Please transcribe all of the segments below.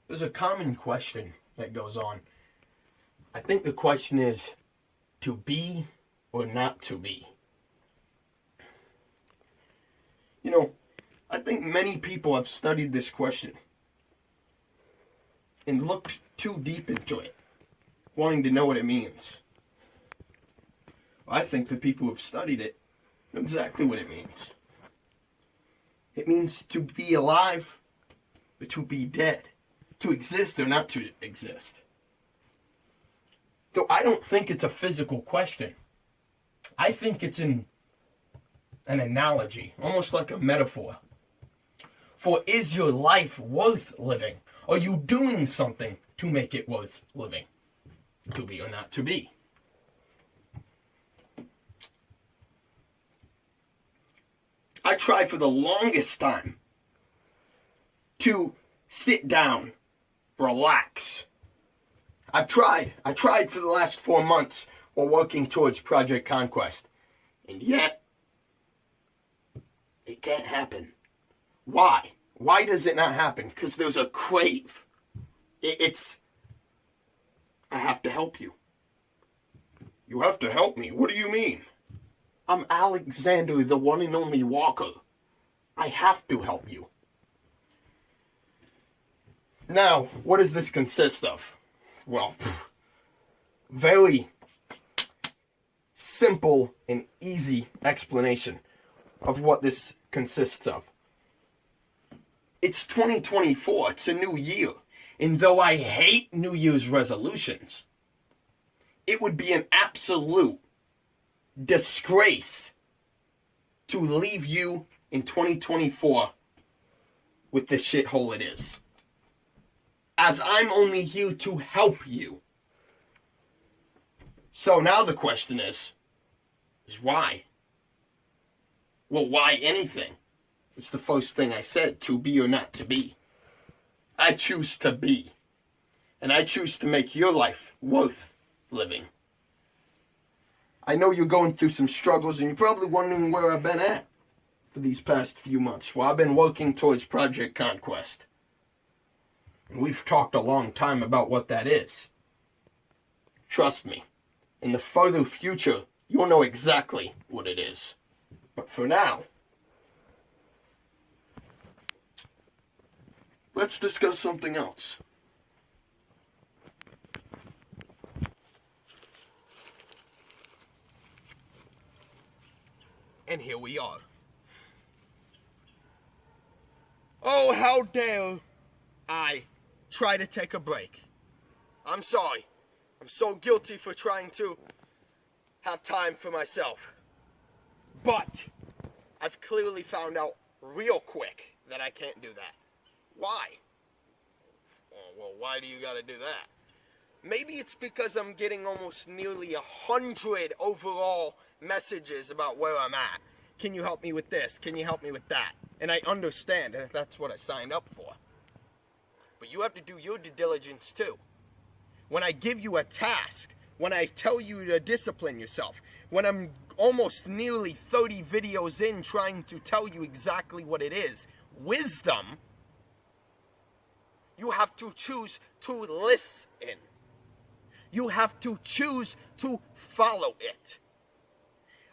There's a common question that goes on. I think the question is, to be or not to be? You know, I think many people have studied this question and looked too deep into it, wanting to know what it means. I think the people who have studied it know exactly what it means. It means to be alive or to be dead, to exist or not to exist. Though I don't think it's a physical question. I think it's an analogy, almost like a metaphor. For is your life worth living? Are you doing something to make it worth living? To be or not to be? I tried for the longest time to sit down, relax. I tried for the last 4 months while working towards Project Conquest. And yet, it can't happen. Why? Why does it not happen? Because there's a crave. I have to help you. You have to help me? What do you mean? I'm Alexander, the one and only Walker. I have to help you. Now, what does this consist of? Well, very simple and easy explanation of what this consists of. It's 2024. It's a new year. And though I hate New Year's resolutions, it would be an absolute disgrace to leave you in 2024 with the shithole it is. As I'm only here to help you. So now the question is why? Well, why anything? It's the first thing I said, to be or not to be. I choose to be. And I choose to make your life worth living. I know you're going through some struggles and you're probably wondering where I've been at for these past few months. Well, I've been working towards Project Conquest. And we've talked a long time about what that is. Trust me, in the further future, you'll know exactly what it is. But for now, let's discuss something else. And here we are. Oh, how dare I try to take a break. I'm sorry. I'm so guilty for trying to have time for myself. But I've clearly found out real quick that I can't do that. Why? Well, why do you gotta do that? Maybe it's because I'm getting almost nearly 100 overall messages about where I'm at. Can you help me with this? Can you help me with that? And I understand that that's what I signed up for. But you have to do your due diligence too. When I give you a task, when I tell you to discipline yourself, when I'm almost nearly 30 videos in trying to tell you exactly what it is, wisdom, you have to choose to listen. You have to choose to follow it.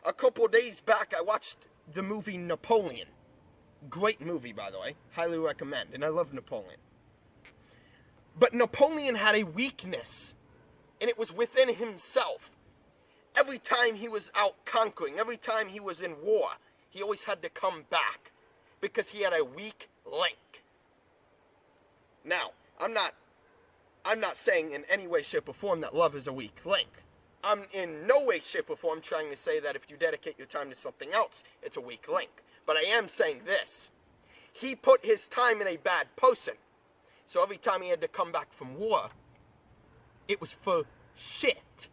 A couple days back, I watched the movie Napoleon. Great movie, by the way. Highly recommend. And I love Napoleon. But Napoleon had a weakness. And it was within himself. Every time he was out conquering, every time he was in war, he always had to come back. Because he had a weak link. Now, I'm not saying in any way, shape, or form that love is a weak link. I'm in no way, shape, or form trying to say that if you dedicate your time to something else, it's a weak link. But I am saying this. He put his time in a bad person. So every time he had to come back from war, it was for shit.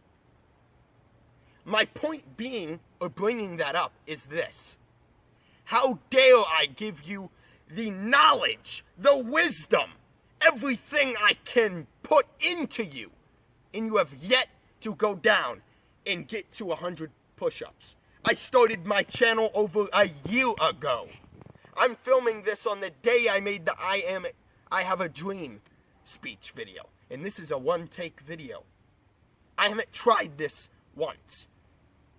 My point being, or bringing that up, is this. How dare I give you the knowledge, the wisdom, everything I can put into you, and you have yet to go down and get to 100 push-ups. I started my channel over a year ago. I'm filming this on the day I made the I Have a Dream speech video. And this is a one-take video. I haven't tried this once.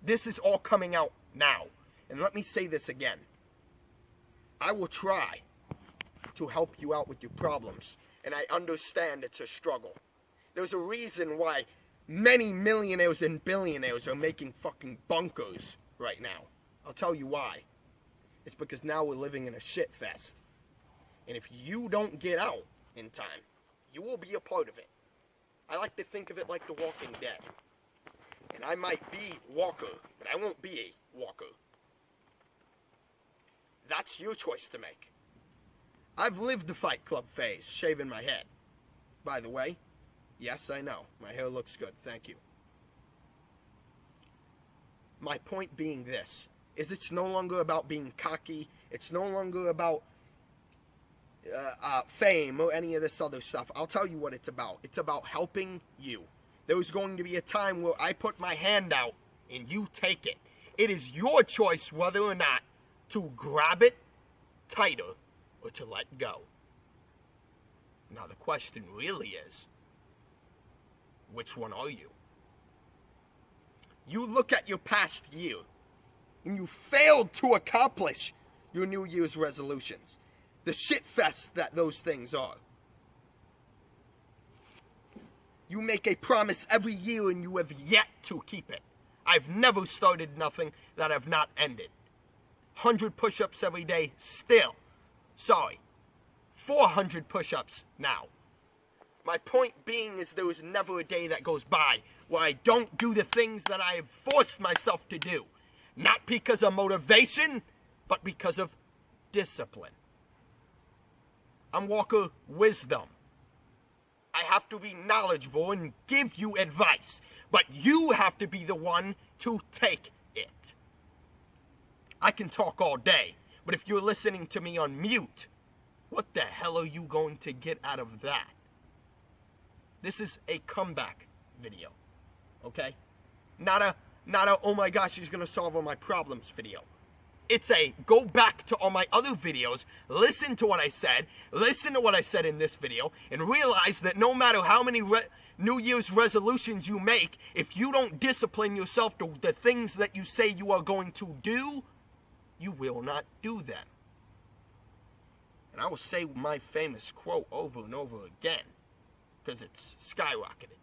This is all coming out now. And let me say this again. I will try to help you out with your problems. And I understand it's a struggle. There's a reason why many millionaires and billionaires are making fucking bunkers right now. I'll tell you why. It's because now we're living in a shit fest. And if you don't get out in time, you will be a part of it. I like to think of it like The Walking Dead. And I might be Walker, but I won't be a Walker. That's your choice to make. I've lived the Fight Club phase, shaving my head. By the way, yes, I know. My hair looks good. Thank you. My point being this, is it's no longer about being cocky. It's no longer about fame or any of this other stuff. I'll tell you what it's about. It's about helping you. There's going to be a time where I put my hand out and you take it. It is your choice whether or not to grab it tighter or to let go. Now the question really is, which one are you? You look at your past year and you failed to accomplish your New Year's resolutions. The shitfest that those things are. You make a promise every year and you have yet to keep it. I've never started nothing that I've not ended. 100 push-ups every day still. Sorry. 400 push-ups now. My point being is there is never a day that goes by where I don't do the things that I have forced myself to do. Not because of motivation, but because of discipline. I'm Walker Wisdom. I have to be knowledgeable and give you advice, but you have to be the one to take it. I can talk all day, but if you're listening to me on mute, what the hell are you going to get out of that? This is a comeback video, okay? Not a oh my gosh, he's gonna solve all my problems video. It's a go back to all my other videos, listen to what I said in this video, and realize that no matter how many New Year's resolutions you make, if you don't discipline yourself to the things that you say you are going to do, you will not do them. And I will say my famous quote over and over again, because it's skyrocketed.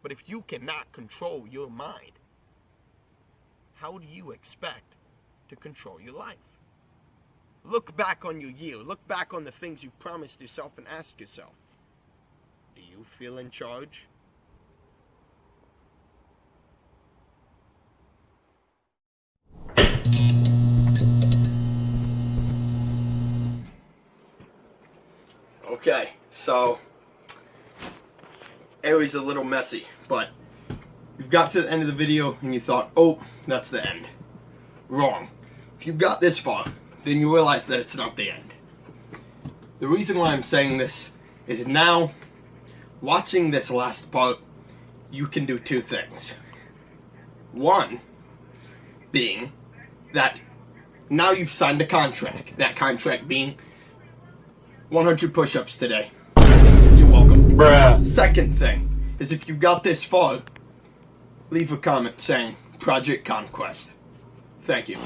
But if you cannot control your mind, how do you expect to control your life? Look back on your year. Look back on the things you promised yourself and ask yourself, do you feel in charge? Okay, so it was a little messy, but you've got to the end of the video and you thought, oh, that's the end. Wrong. If you got this far, then you realize that it's not the end. The reason why I'm saying this is now, watching this last part, you can do two things. One being that now you've signed a contract. That contract being 100 push-ups today. You're welcome. Bruh. Second thing is if you got this far, leave a comment saying Project Conquest. Thank you.